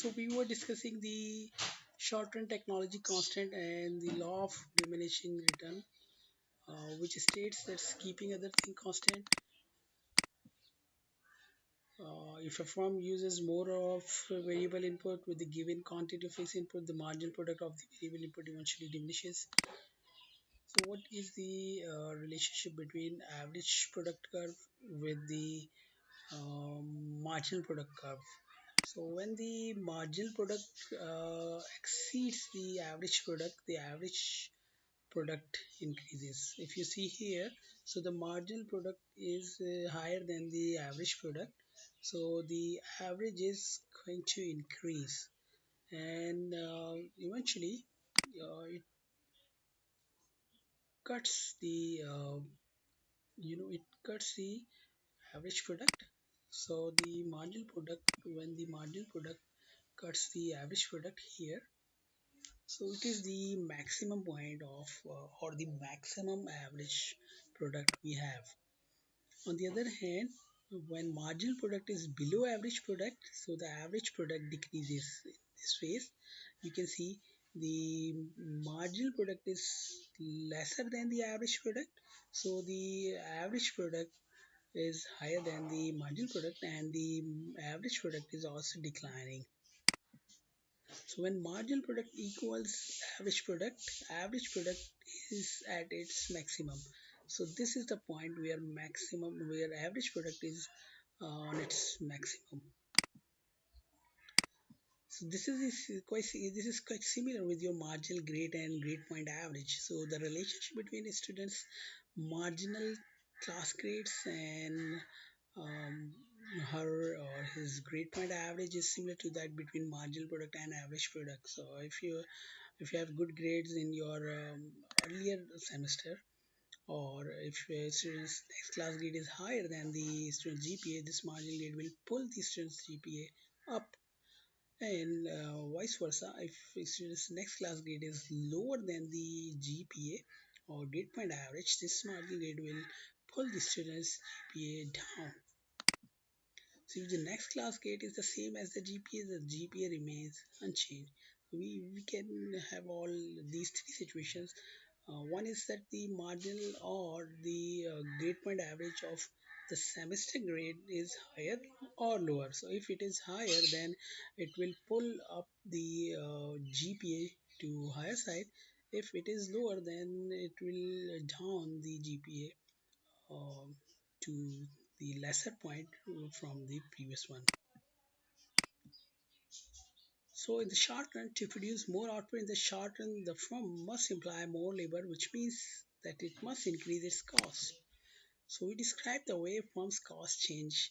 So we were discussing the short-run technology constant and the law of diminishing return, which states that keeping other thing constant, if a firm uses more of variable input with the given quantity of fixed input, the marginal product of the variable input eventually diminishes. So what is the relationship between average product curve with the marginal product curve? So when the marginal product exceeds the average product, the average product increases. If you see here, so the marginal product is higher than the average product, so the average is going to increase, and eventually it cuts the it cuts the average product. So the marginal product, when the marginal product cuts the average product here, so it is the maximum point of or the maximum average product we have. On the other hand, when marginal product is below average product, so the average product decreases. In this phase, you can see the marginal product is lesser than the average product, so the average product is higher than the marginal product, and the average product is also declining. So when marginal product equals average product is at its maximum. So this is the point where average product is on its maximum. So this is quite similar with your marginal grade and grade point average. So the relationship between a student's marginal class grades and um, her or his grade point average is similar to that between marginal product and average product. So if you have good grades in your earlier semester, or if a student's next class grade is higher than the student's GPA, this marginal grade will pull the student's GPA up, and vice versa. If a student's next class grade is lower than the GPA or grade point average, this marginal grade will pull the student's GPA down. So if the next class grade is the same as the GPA remains unchanged. We can have all these three situations. One is that the marginal or the grade point average of the semester grade is higher or lower. So if it is higher, then it will pull up the GPA to higher side. If it is lower, then it will down the GPA to the lesser point from the previous one. So in the short run, to produce more output in the short run, the firm must employ more labor, which means that it must increase its cost. So we describe the way firm's cost change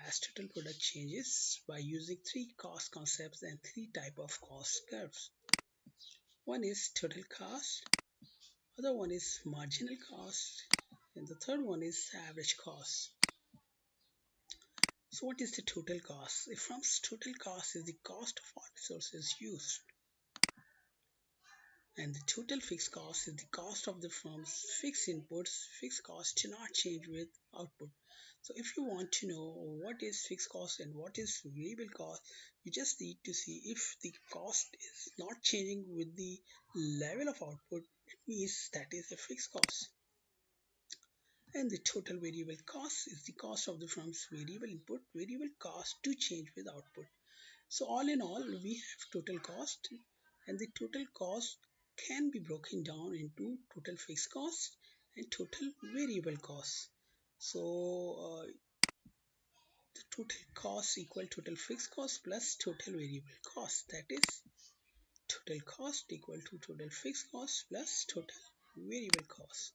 as total product changes by using three cost concepts and three type of cost curves. One is total cost, other one is marginal cost, and the third one is average cost. So what is the total cost? A firm's total cost is the cost of all resources used, and the total fixed cost is the cost of the firm's fixed inputs. Fixed costs do not change with output. So if you want to know what is fixed cost and what is variable cost, you just need to see if the cost is not changing with the level of output, it means that is a fixed cost. And the total variable cost is the cost of the firm's variable input. Variable cost to change with output. So all in all, we have total cost, and the total cost can be broken down into total fixed cost and total variable cost. So the total cost equal total fixed cost plus total variable cost. That is total cost equal to total fixed cost plus total variable cost.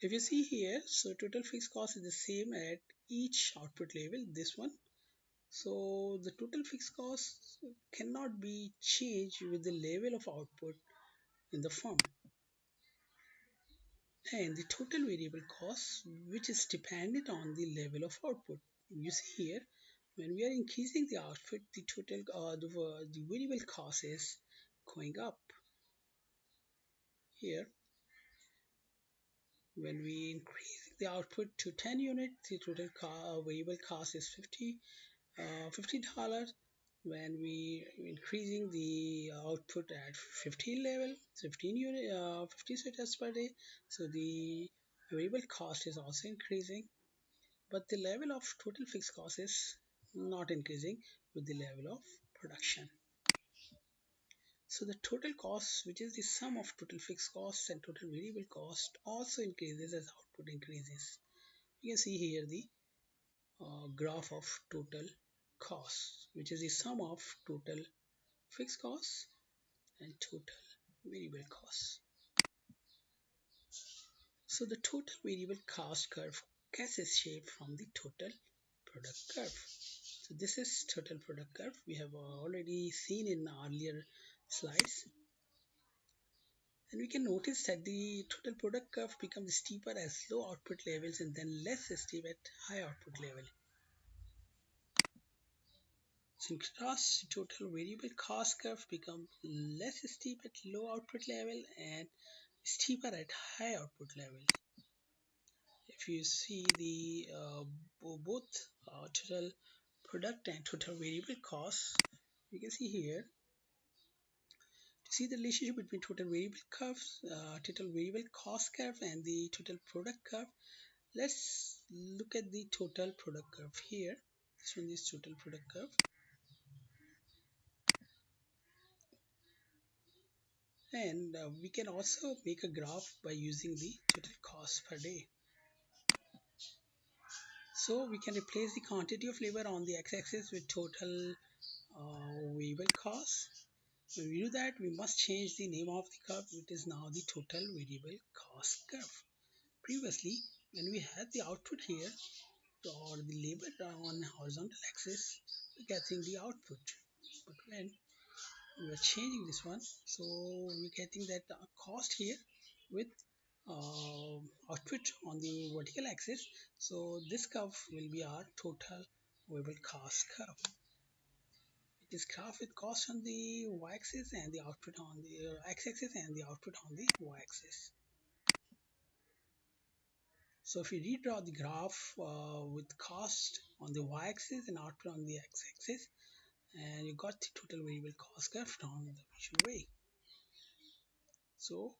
If you see here, so total fixed cost is the same at each output level, this one. So the total fixed cost cannot be changed with the level of output in the firm. And the total variable cost, which is dependent on the level of output. You see here, when we are increasing the output, the variable cost is going up. Here, when we increase the output to 10 units, the total variable cost is $50. when we increasing the output at 15 level, 15 unit, 50 sweaters per day. So the variable cost is also increasing, but the level of total fixed cost is not increasing with the level of production. So the total cost, which is the sum of total fixed costs and total variable cost, also increases as output increases. You can see here the graph of total costs, which is the sum of total fixed costs and total variable costs. So the total variable cost curve gets its shape from the total product curve. So this is total product curve. We have already seen in earlier slides. And we can notice that the total product curve becomes steeper as low output levels and then less steep at high output level. So in contrast, total variable cost curve becomes less steep at low output level and steeper at high output level. If you see the both total product and total variable costs, you can see here to see the relationship between total variable curves, total variable cost curve and the total product curve. Let's look at the total product curve here. This one is total product curve. And we can also make a graph by using the total cost per day. So we can replace the quantity of labor on the x-axis with total variable cost. When we do that, we must change the name of the curve. It is now the total variable cost curve. Previously, when we had the output here or the labor on horizontal axis, we're getting the output. But when we are changing this one, so we're getting that cost here with output on the vertical axis. So this curve will be our total variable cost curve. It is graph with cost on the y-axis and the output on the x-axis and the output on the y-axis. So if you redraw the graph with cost on the y-axis and output on the x-axis, and you got the total variable cost curve down the visual way. So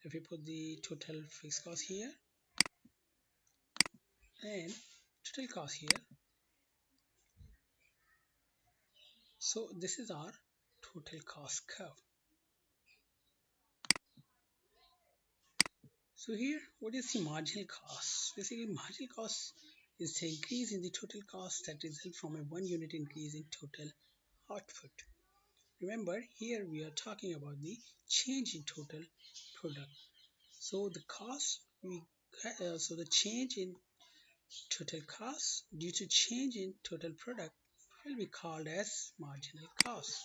if you put the total fixed cost here and total cost here, so this is our total cost curve. So here, what is the marginal cost? Basically, marginal cost is the increase in the total cost that results from a 1 unit increase in total output. Remember, here we are talking about the change in total product. So the cost so the change in total cost due to change in total product will be called as marginal cost.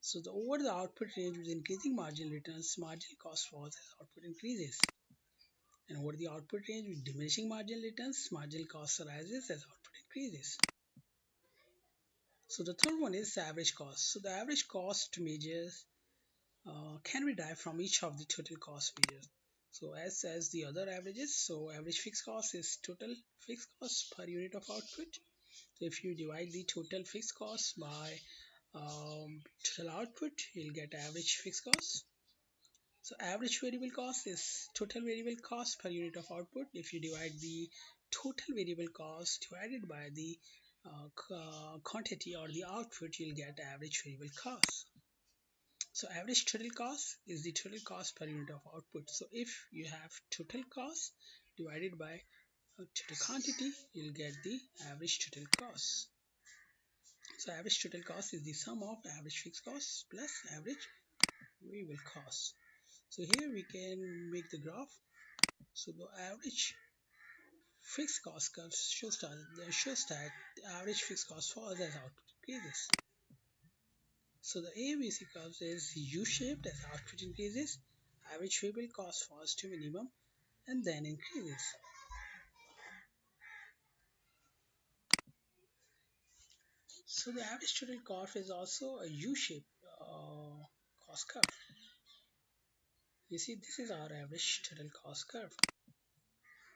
So over the output range with increasing marginal returns, marginal cost falls as output increases. And over the output range with diminishing marginal returns, marginal cost rises as output increases. So the third one is average cost. So the average cost measures can be derived from each of the total cost measures. So as the other averages, so average fixed cost is total fixed cost per unit of output. So if you divide the total fixed cost by total output, you'll get average fixed cost. So average variable cost is total variable cost per unit of output. If you divide the total variable cost divided by the quantity or the output, you'll get average variable cost. So average total cost is the total cost per unit of output. So if you have total cost divided by total quantity, you'll get the average total cost. So average total cost is the sum of average fixed cost plus average variable cost. So here we can make the graph. So the average fixed cost curve shows that the average fixed cost falls as output increases. So the ABC curve is U-shaped as output increases, average variable cost falls to minimum and then increases. So the average total curve is also a U-shaped cost curve. You see, this is our average total cost curve.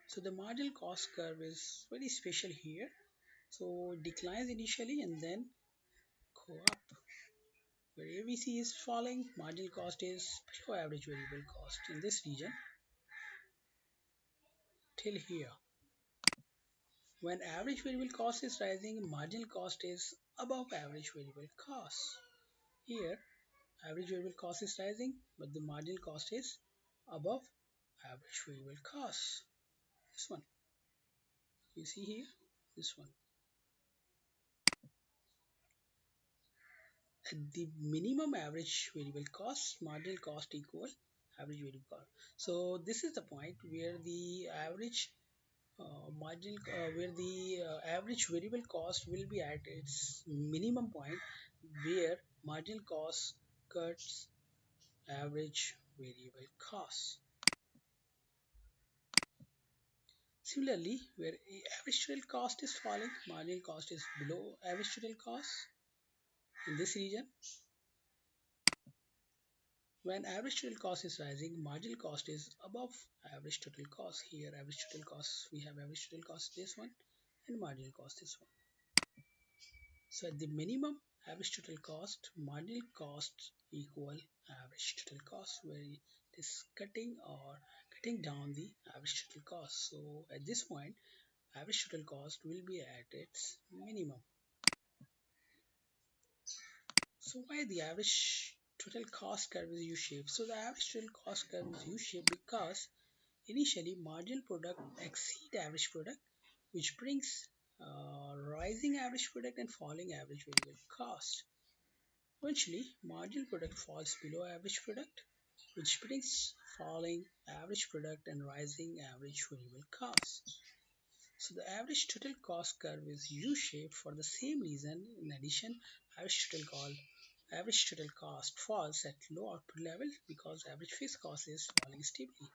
So the marginal cost curve is very special here. So it declines initially and then go up. Where ABC is falling, marginal cost is below average variable cost in this region till here. When average variable cost is rising, marginal cost is above average variable cost. Here, average variable cost is rising, but the marginal cost is above average variable cost. This one, you see here, this one. At the minimum average variable cost, marginal cost equal average variable cost. So this is the point where the average variable cost will be at its minimum point, where marginal cost cuts average variable cost. Similarly, where average total cost is falling, marginal cost is below average total cost in this region. When average total cost is rising, marginal cost is above average total cost. Here, average total cost, we have average total cost this one and marginal cost this one. So at the minimum average total cost, marginal cost equal average total cost, where it is cutting down the average total cost. So at this point, average total cost will be at its minimum. So why the average total cost curve is U-shaped? So the average total cost curve is U-shaped because initially marginal product exceed average product, which brings rising average product and falling average variable cost. Eventually, marginal product falls below average product, which brings falling average product and rising average variable cost. So the average total cost curve is U-shaped for the same reason. In addition, average total cost falls at low output level because average fixed cost is falling steeply.